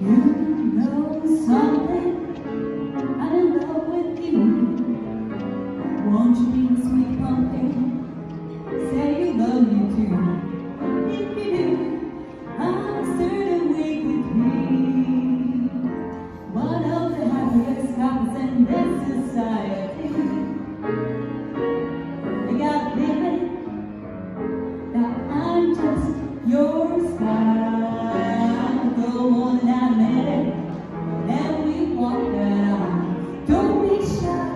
You know something, I'm in love with you. Won't you be the sweet pumpkin? Say you love me too. If you do, I'm certain we could be one of the happiest couples in this society. I got a feeling that I'm just your style. Go on and I met it, and we walked out. Don't be shy,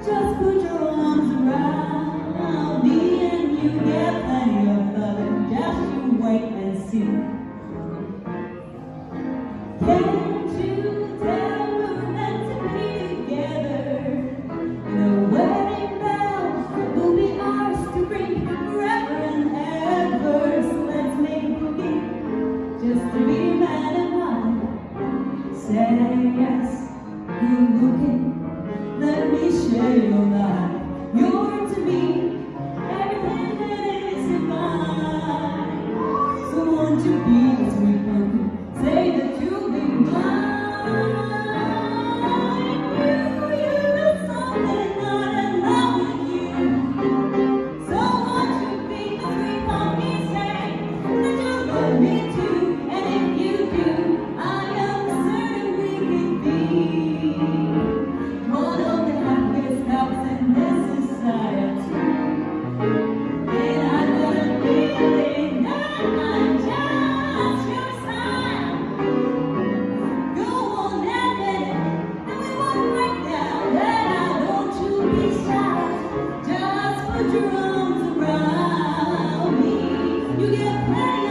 just put your arms around me, and you get plenty of loving. Just you wait and see. Can't you tell we're meant to be together? The wedding bells will be ours to ring forever and ever. So let's make a boogie, just to be man and wife. Say yes, you're looking, let me share your life. You're to me everything that is divine. So won't you be the sweet pumpkin? Say that you'll be mine. You know something, I'm in love with you. So won't you be the sweet pumpkin? Say that you love me too. And if you do, I am certain we can be one of the happiest couples in this society. And I got a feeling that I'm just your style. Go on and let it, and we won't break down. Now don't you be shy, just put your arms around me. You get plenty